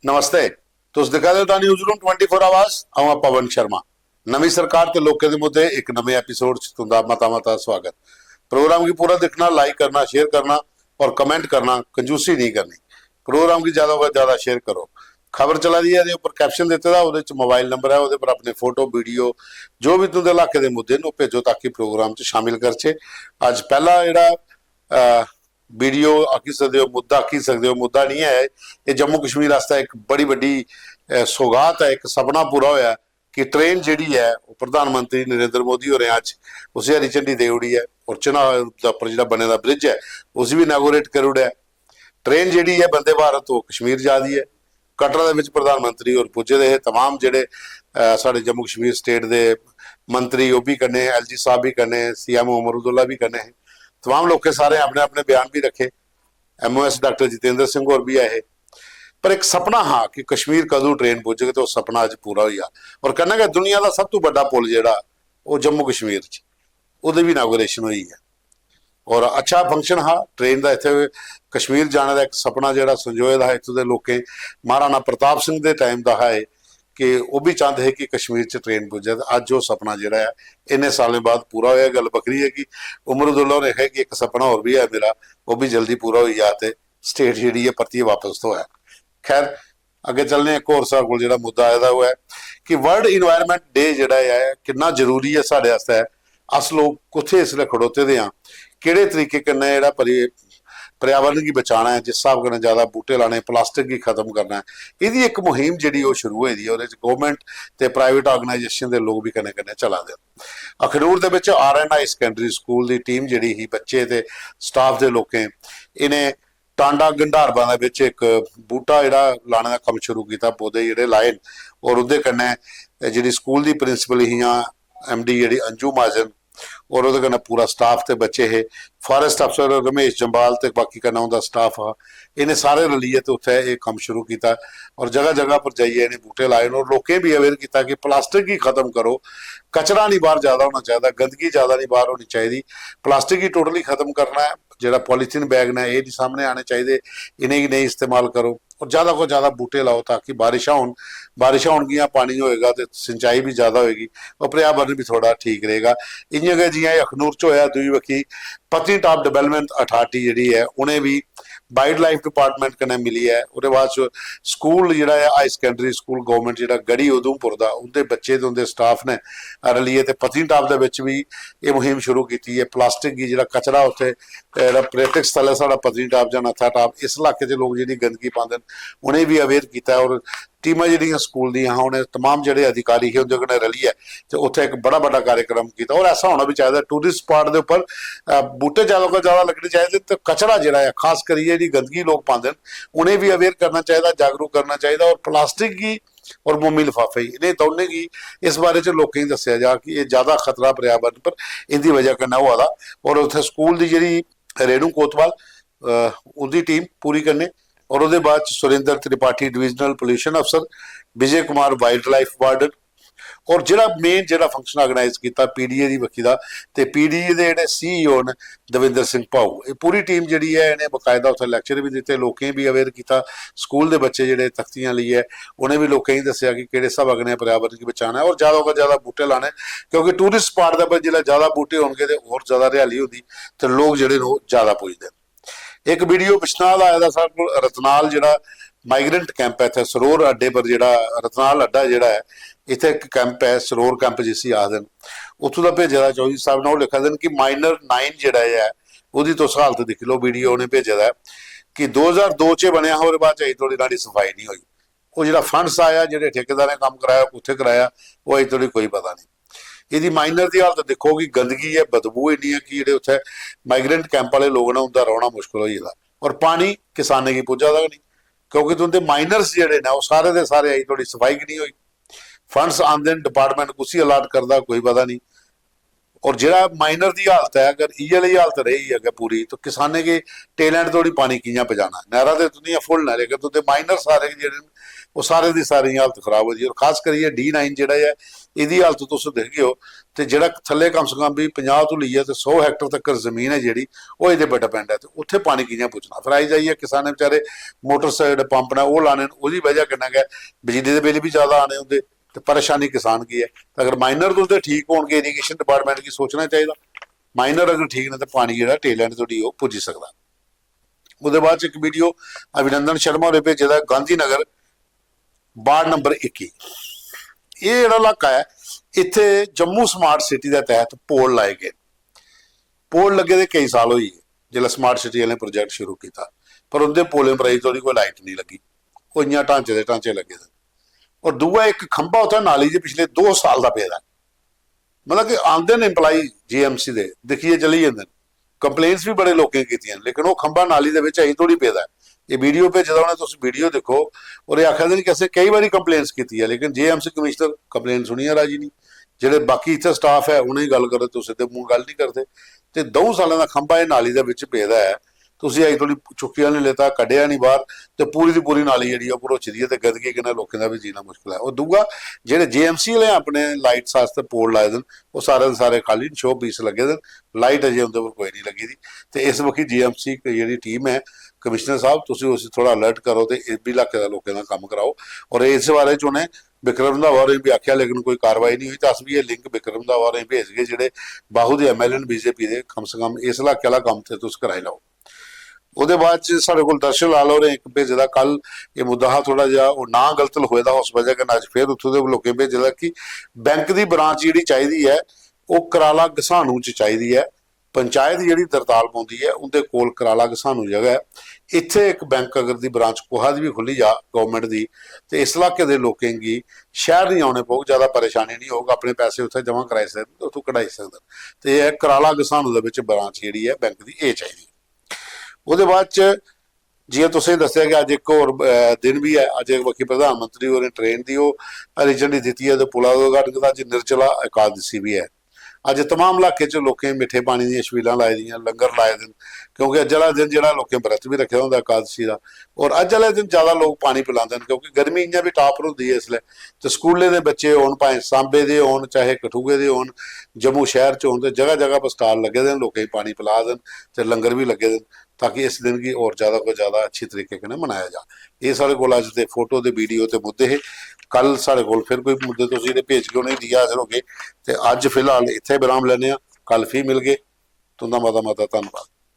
नमस्ते। तुस दिखा रहे हो न्यूज़ रूम 24 आवर्स। आऊँ पवन शर्मा। नवी सरकार ते लोकें दे मुद्दे एक नवे एपीसोड च तुंदा मता मता स्वागत। प्रोग्राम की पूरा देखना, लाइक करना, शेयर करना और कमेंट करना, कंजूसी नहीं करनी। प्रोग्राम की ज़्यादा शेयर करो। खबर चला दी है ऊपर कैप्शन दिते दा, उहदे च मोबाइल नंबर है, उहदे पर अपने फोटो वीडियो जो भी तुंदे इलाके दे मुद्दे न भेजो ताकि प्रोग्राम च शामिल करचे। अज पहला जिहड़ा वीडियो आखी सकते हो, मुद्दा आखी सकते हो, मुद्दा नहीं है ये जम्मू कश्मीर वास्ते एक बड़ी वड्डी सौगात है, एक सपना पूरा होया कि ट्रेन जिहड़ी है प्रधानमंत्री नरेंद्र मोदी होरें अज उसे हरी झंडी दे उड़ी है और चिनाब उपर जिहड़ा बने दा ब्रिज है उस भी इनैगोरेट कर उड़िया। ट्रेन जिहड़ी है वंदे भारत वो कश्मीर जा दी है। कटरा दे विच प्रधानमंत्री और पुज्जे दे तमाम जिहड़े साडे जम्मू कश्मीर स्टेट दे मंत्री वो भी कन्ने, LG साहब भी कन्ने, CM उमरुद्दुल्ला भी कन्ने, तमाम लोग सारे अपने अपने बयान भी रखे। MOS डॉक्टर जितेंद्र सिंह और भी आए। पर एक सपना हाँ कि कश्मीर कदों ट्रेन पुज गए तो सपना अज पूरा होया। और कहना कि दुनिया का सब तो बड़ा पुल जिहड़ा वो जम्मू कश्मीर च उहदी भी इनॉगरेशन हुई है और अच्छा फंक्शन हाँ। ट्रेन का इत्थे कश्मीर जाने का एक सपना जिहड़ा संजोए दा इत्थों दे लोकें महाराणा प्रताप सिंह के टाइम का है कि वह भी चाहते हैं कि कश्मीर च ट्रेन पुजे। अज वो सपना जिहड़ा है इन्ने सालों बाद पूरा होया। गल बखरी है कि उमरुद्दुल्ला ने कहा कि एक सपना और भी है मेरा, वो भी जल्दी पूरा हो जा ते स्टेट जिहड़ी है परतिए वापस तो है। खैर अगे चलने एक होर साडे कोल जिहड़ा मुद्दा आया हुआ है कि वर्ल्ड इन्वायरमेंट डे जिहड़ा है कितना जरूरी है साडे वास्ते। अस लोग कुत्थे इसलिए खड़ोते दे हां, किहड़े तरीके कन्नै जिहड़ा पर्यावरण की बचाना है, जिस हिसाब कन्नै ज़्यादा बूटे लाने, प्लास्टिक की खत्म करना है, यदी एक मुहिम जी शुरू हुई है। गौरमेंट ते प्राइवेट ऑर्गेनाइजेशन के लोग भी कन्नै कन्नै चला दे। अखनूर दे विच RNI सेकेंडरी स्कूल की टीम जी ही बच्चे ते स्टाफ के लोकें इन्हें टांडा गंडारबा दे विच एक बूटा जिहड़ा लाने का कम शुरू किया, पौधे जिहड़े लाए और उहदे कन्नै जिहड़ी स्कूल की प्रिंसीपल हियां MD जिहड़ी अंजू महाजन और उहदे कन्नै पूरा स्टाफ ते बच्चे हे, फॉरेस्ट अफसर रमेश जंबाल ते बाकी कन्नै उहदा स्टाफ हा, इन्हें सारे रलिए तो उत्थे ये कम शुरू किया और जगह जगह पर जाइए इन्हें बूटे लाए और लोकें भी अवेयर किया कि प्लास्टिक ही खत्म करो। कचरा नहीं बाहर ज़्यादा होना चाहिए, गंदगी ज़्यादा नहीं बाहर होनी चाहिए, प्लास्टिक ही टोटली खत्म करना है। जो पॉलीथीन बैग ने ये नहीं सामने आने चाहिए, इन्हें ही नहीं इस्तेमाल करो और ज़्यादा को ज़्यादा बूटे लाओ ताकि बारिशा होगी, पानी होएगा तो सिंचाई भी ज़्यादा होएगी और पर्यावरण भी थोड़ा ठीक रहेगा। इं गै जियां अखनूर च होया, दूई बखी पत्नीटाप डेवलपमेंट अथॉरिटी जी है उन्हें भी वाइल्ड लाइफ डिपार्टमेंट कन्नै मिली है। उसके बाद स्कूल जिहड़ा है हाई सेकेंडरी स्कूल गवर्नमेंट जिहड़ा गढ़ी उधमपुर का उनके बच्चे तो उनके स्टाफ ने रलिए तो पत्नीटाप के विच भी ये मुहिम शुरू की है। प्लास्टिक की जिहड़ा कचरा उत्थे पर्यटक स्थल है साडा पत्नीटाप जां नत्थाटाप, इस इलाके के लोग जिहड़ी गंदगी पाते हैं उन्हें भी अवेयर किया और टीमां जिहड़ियां स्कूल दियां उन्हें तमाम जिहड़े अधिकारी है उनके कन्नै रलिए तो उत्थे एक बड़ा बड़ा कार्यक्रम किया। और ऐसा होना भी चाहिए टूरिस्ट स्पॉट के उपर बूटे ज़्यादा को ज़्यादा लगने चाहिए तो कचरा जिहड़ा है खास करिए जी गंदगी लोग पाते हैं उन्हें भी अवेयर करना चाहिए, जागरूक करना चाहिए। और प्लास्टिक की और मोमी लिफाफे इन्हें दोनों की इस बारे च लोकें दस्या जा कि ये ज़्यादा खतरा पर्यावरण पर इनकी वजह कन्नै होआ दा। और उत्थे स्कूल की जी रेणु कोतवाल उनकी टीम पूरी करने और उसके बाद सुरेंद्र त्रिपाठी डिविजनल पोल्यूशन अफसर, Vijay Kumar wild life warden और जिहड़ा मेन जिहड़ा फंक्शन ऑर्गेनाइज किया PDA की बखी का तो PDA के जिहड़े CEO ने दविंदर सिंह भाऊ, ये पूरी टीम जिहड़ी है इन्हें बकायदा उत्थे लैक्चर भी दिते, लोकें भी अवेयर किया। स्कूल के बच्चे जिहड़े तख्तियां लिए है उन्हें भी लोकें दस्सिया कि किहड़े हिसाब कन्नै पर्यावरण की बचाना है और ज़्यादा को ज़्यादा बूटे लाने, क्योंकि टूरिस्ट स्पॉट के जिसलै ज़्यादा बूटे होंगे तो होर ज़्यादा हरियाली होगी तो लोग जिहड़े ज़्यादा पुजदे। एक वीडियो पिछनाल आया था साढ़े को रतनाल जिहड़ा माइग्रेंट कैंप है इतने सरोर अड्डे पर, जिहड़ा रतनाल अड्डा जिहड़ा है इतने एक कैंप है सरोर कैंप जिसी आखदे उत्थों का भेजे दा चौधरी साहब ने वो लिखा देन कि माइनर 9 जिहड़ा है उसकी तुस हालत दिख लो। वीडियो उन्हें भेजे दा कि 2002 च बनया और बाद अजे थोड़ी इन्हां दी सफाई नहीं हुई। वो जिहड़ा फंड्स आया जिहड़े ठेकेदार ने काम कराया कुत्थे कराया वो अजे थोड़ी कोई पता नहीं। यदि माइनर की हालत देखो कि गंदगी है, बदबू इन्नी है कि जो उत्थे माइग्रेंट कैंप वाले लोग ने उनका रौना मुश्किल हो जाता और पानी किसाने की पुज्जा दा नहीं, क्योंकि तुंदे माइनर्स जिहड़े ने वो सारे दे सारे अजे थोड़ी सफाई की नहीं हुई। फंड्स आंदे डिपार्टमेंट कुसी अलाट करता कोई पता नहीं, और ਜਿਹੜਾ ਮਾਈਨਰ ਦੀ ਹਾਲਤ ਹੈ ਅਗਰ ਇਹ ਵਾਲੀ ਹਾਲਤ ਰਹੀ ਅगर पूरी तो किसाने के टेल एंड थोड़ी पानी कियां पजाना नहरा ते दुनिया फुल ना लेकर तो माइनर सारे ਜਿਹੜੇ ਉਹ ਸਾਰੇ ਦੀ ਸਾਰੀ ਹਾਲਤ ਖਰਾਬ ਹੋ ਜੀ ਔਰ ਖਾਸ ਕਰੀਏ D9 ਜਿਹੜਾ ਹੈ ਇਹਦੀ ਹਾਲਤ ਤੁਸੀਂ ਦੇਖਦੇ ਹੋ ਤੇ ਜਿਹੜਾ ਥੱਲੇ ਕਮ ਸੇ ਕਮ ਵੀ 50 ਤੋਂ ਲਈਏ ਤੇ 100 ਹੈਕਟਰ ਤੱਕ ਜ਼ਮੀਨ ਹੈ ਜਿਹੜੀ ਉਹ ਇਹਦੇ ਪਰ ਡਿਪੈਂਡ ਹੈ ਤੇ ਉੱਥੇ ਪਾਣੀ ਕਿਵੇਂ ਪੁੱਛਣਾ ਫਿਰ ਆਈ ਜਾਈਏ ਕਿਸਾਨ ਵਿਚਾਰੇ ਮੋਟਰ ਸਾਈਡ ਪੰਪ ਨਾਲ ਉਹ ਲਾਣੇ ਉਹਦੀ ਵਜ੍ਹਾ ਕਿੰਨਾ ਹੈ ਬਿਜਲੀ ਦੇ ਬਿੱਲ ਵੀ ਜ਼ਿਆਦਾ ਆਣੇ ਹੁੰਦੇ ਤੇ ਪਰੇਸ਼ਾਨੀ ਕਿਸਾਨ ਕੀ ਹੈ ਅਗਰ ਮਾਈਨਰ ਤੋਂ ਠੀਕ ਹੋਣਗੇ ਇਰੀਗੇਸ਼ਨ ਡਿਪਾਰਟਮੈਂਟ ਕੀ ਸੋਚਣਾ ਚਾਹੀਦਾ ਮਾਈਨਰ ਅਗਰ ਠੀਕ ਨੇ ਤਾਂ ਪਾਣੀ ਜਿਹੜਾ ਟੇਲ ਐਂਡ ਤੁਹਾਡੀ ਉਹ ਪੁੱਜ ਸਕਦਾ ਉਹਦੇ ਬਾਅਦ ਚ ਇੱਕ ਵੀਡੀਓ ਅਭਿਨੰਦਨ ਸ਼ਰਮਾ ਹੋਰੇ ਭੇਜਿਆ ਦਾ ਗਾਂਧੀ ਨਗਰ ਵਾਰਡ ਨੰਬਰ 21 ਇਹ ਜਿਹੜਾ ਇਲਾਕਾ ਹੈ ਇੱਥੇ ਜੰਮੂ ਸਮਾਰਟ ਸਿਟੀ ਦੇ ਤਹਿਤ ਪੋਲ ਲਾਏ ਗਏ ਪੋਲ ਲੱਗੇ ਦੇ ਕਈ ਸਾਲ ਹੋਈ ਜਿਹੜਾ ਸਮਾਰਟ ਸਿਟੀ ਵਾਲੇ ਪ੍ਰੋਜੈਕਟ ਸ਼ੁਰੂ ਕੀਤਾ ਪਰ ਉਹਦੇ ਪੋਲੇ ਪ੍ਰਾਈਜ਼ ਤੋਂ ਕੋਈ ਲਾਈਟ ਨਹੀਂ ਲੱਗੀ ਉਹ ਇੰਨਾ ਢਾਂਚੇ ਦੇ ਢਾਂਚੇ ਲੱਗੇ ਸਨ ਔਰ ਦੂਆ ਇੱਕ ਖੰਭਾ ਉੱਥੇ ਨਾਲੀ ਦੇ ਪਿਛਲੇ 2 ਸਾਲ ਦਾ ਪਿਆ मतलब कि आंदे ने इंपलाई जीएमसी दे दिखिए चली जाते कंप्लेंट्स भी बड़े लोगों की लेकिन वो खंभा नाली दे विच अहीं थोड़ी पेदा ये वीडियो पे जदों ने तुसीं वीडियो देखो और ये आखिया दिन कि असीं कई बारी कंप्लेंट्स की है लेकिन जीएमसी कमिश्नर कंप्लेंट सुनिया राजी नहीं ਜਿਹੜੇ ਬਾਕੀ ਇੱਥੇ ਸਟਾਫ ਹੈ ਉਹਨੇ ਗੱਲ ਕਰੋ ਤੁਸੀਂ ਤੇ ਮੂੰਹ ਗੱਲ ਨਹੀਂ ਕਰਦੇ ਤੇ 2 ਸਾਲਾਂ ਦਾ ਖੰਭਾ ਇਹ ਨਾਲੀ ਦੇ ਵਿੱਚ ਪੇਦਾ ਹੈ ਤੁਸੀਂ ਅਜੇ ਥੋੜੀ ਚੁੱਕਿਆ ਨਹੀਂ ਲੈਤਾ ਕੱਢਿਆ ਨਹੀਂ ਬਾਹਰ ਤੇ ਪੂਰੀ ਦੀ ਪੂਰੀ ਨਾਲੀ ਜਿਹੜੀ ਉਹ ਭਰੋਚਦੀ ਹੈ ਤੇ ਗਦਗੀ ਕਿੰਨਾ ਲੋਕਾਂ ਦਾ ਵੀ ਜੀਣਾ ਮੁਸ਼ਕਲ ਹੈ ਉਹ ਦੂਗਾ ਜਿਹੜੇ ਜੀਐਮਸੀ ਵਾਲੇ ਆਪਣੇ ਲਾਈਟਸ ਵਾਸਤੇ ਪੋਲ ਲਾਏ ਦੇਣ ਉਹ ਸਾਰੇ ਦੇ ਸਾਰੇ ਖਾਲੀ ਸ਼ੋ ਪੀਸ ਲੱਗੇ ਦੇਣ ਲਾਈਟ ਅਜੇ ਉਹਦੇ ਉੱਪਰ ਕੋਈ ਨਹੀਂ ਲੱਗੀ ਦੀ ਤੇ ਇਸ ਵਕਤ ਜੀਐਮਸੀ ਜਿਹੜੀ ਟੀਮ ਹੈ ਕਮਿਸ਼ਨਰ ਸਾਹਿਬ ਤੁਸੀਂ ਉਸ ਥੋੜਾ ਅਲਰਟ ਕਰੋ ਤੇ ਇਸ ਵੀ ਇਲਾਕੇ ਦਾ ਲੋਕਾਂ ਦਾ ਕੰਮ ਕਰਾਓ ਔਰ ਇਸ ਬਾਰੇ ਚ ਉਹਨੇ बिक्रम रंधावा भी आख्या लेकिन कोई कार्रवाई नहीं हुई तो अस भी ये लिंक बिक्रम रंधावा भेज गए ਜਿਹੜੇ ਬਾਹੂ ਦੇ MLN बीजेपी ਦੇ कम से कम इस इलाके वाला काम ਤੇ ਤੁਸੀਂ ਕਰਾਈ ਲਾਓ ਉਹਦੇ ਬਾਅਦ ਚ ਸਾਡੇ ਕੋਲ ਦਰਸ਼ਨ ਲਾਲ ਹੋ ਰਹੇ ਇੱਕ ਭੇਜਦਾ ਕੱਲ ਇਹ ਮੁੱਦਾ ਥੋੜਾ ਜਿਹਾ ਉਹ ਨਾ ਗਲਤ ਹੋਇਆ ਦਾ ਉਸ ਵਜ੍ਹਾ ਕਿ ਅੱਜ ਫੇਰ ਉੱਥੋਂ ਦੇ ਲੋਕੇ ਭੇਜਦਾ ਕਿ ਬੈਂਕ ਦੀ ਬ੍ਰਾਂਚ ਜਿਹੜੀ ਚਾਹੀਦੀ ਹੈ ਉਹ ਕਰਾਲਾ ਗਸਾਨੂ ਚ ਚਾਹੀਦੀ ਹੈ पंचायत ਜਿਹੜੀ ਦਰਤਾਲ ਪਾਉਂਦੀ ਹੈ ਉਹਦੇ ਕੋਲ ਕਰਾਲਾ ਗਸਾਨੂ ਜਗ੍ਹਾ ਹੈ ਇੱਥੇ ਇੱਕ ਬੈਂਕ ਅਗਰ ਦੀ ਬ੍ਰਾਂਚ ਕੋਹਾ ਦੀ ਵੀ ਖੁੱਲੀ ਜਾ ਗਵਰਨਮੈਂਟ ਦੀ ਤੇ ਇਸ ਇਲਾਕੇ ਦੇ ਲੋਕਾਂ ਦੀ ਸ਼ਹਿਰ ਨਹੀਂ ਆਉਣੇ ਪਊ ਜ਼ਿਆਦਾ ਪਰੇਸ਼ਾਨੀ ਨਹੀਂ ਹੋਊਗਾ ਆਪਣੇ ਪੈਸੇ ਉੱਥੇ ਜਮ੍ਹਾਂ ਕਰਾਈ ਸਕਦੇ ਉੱਥੋਂ ਕਢਾਈ ਸਕਦੇ ਤੇ ਇਹ ਕਰਾਲਾ ਗਸਾਨੂ ਦੇ ਵਿੱਚ ਬ੍ਰਾਂਚ ਜਿਹੜੀ ਹੈ ਬੈਂਕ ਦੀ ਇਹ ਚਾਹੀਦੀ ਉਹਦੇ ਬਾਅਦ ਚ ਜਿਵੇਂ ਤੁਸੀਂ ਦੱਸਿਆ ਕਿ ਅੱਜ ਇੱਕ ਹੋਰ ਦਿਨ ਵੀ ਹੈ ਅੱਜ ਵਕੀ ਪ੍ਰਧਾਨ ਮੰਤਰੀ ਉਹਨੇ ਟ੍ਰੇਨ ਦੀ ਉਹ ਹਰੀ ਝੰਡੀ ਦਿੱਤੀ ਹੈ ਤੇ ਪੁਲਾਂ ਦਾ ਉਦਘਾਟਨ ਕੀਤਾ ਅੱਜ ਨਿਰਜਲਾ ਇਕਾਦਸ਼ੀ ਵੀ ਹੈ ਅੱਜ तमाम इलाके च लोकें मिठे पानी दी छबीलां लाई दियां लंगर लाए दिन क्योंकि अज वाला दिन जिहड़ा लोकें व्रत भी रखे हुंदा एकादशी दा और अज वाले दिन ज़्यादा लोग पानी पिलांदे ने क्योंकि गर्मी इ'यां भी टाप हुंदी है इसलै ते स्कूले दे बच्चे होण भाएं सांबे दे होण चाहे कठुए दे होण जम्मू शहर च होण ते जगह जगह पर स्टाल लगे दे लोकें पानी पिला देन ते लंगर भी लगे देन ताकि इस दिन की और ज़्यादा को ज़्यादा अच्छी तरीके कन्नै मनाया जा ये साढ़े कोल अज दे फोटो ते वीडियो ते मुद्दे है कल साढ़े कोल फिर कोई मुद्दे तुसीं इहदे भेज के उ'नें दिया हाजिर हो गए ते अज फिलहाल इत्थे विराम लैने आ कल फिर मिल गए तुंदा मता मता धन्नवाद।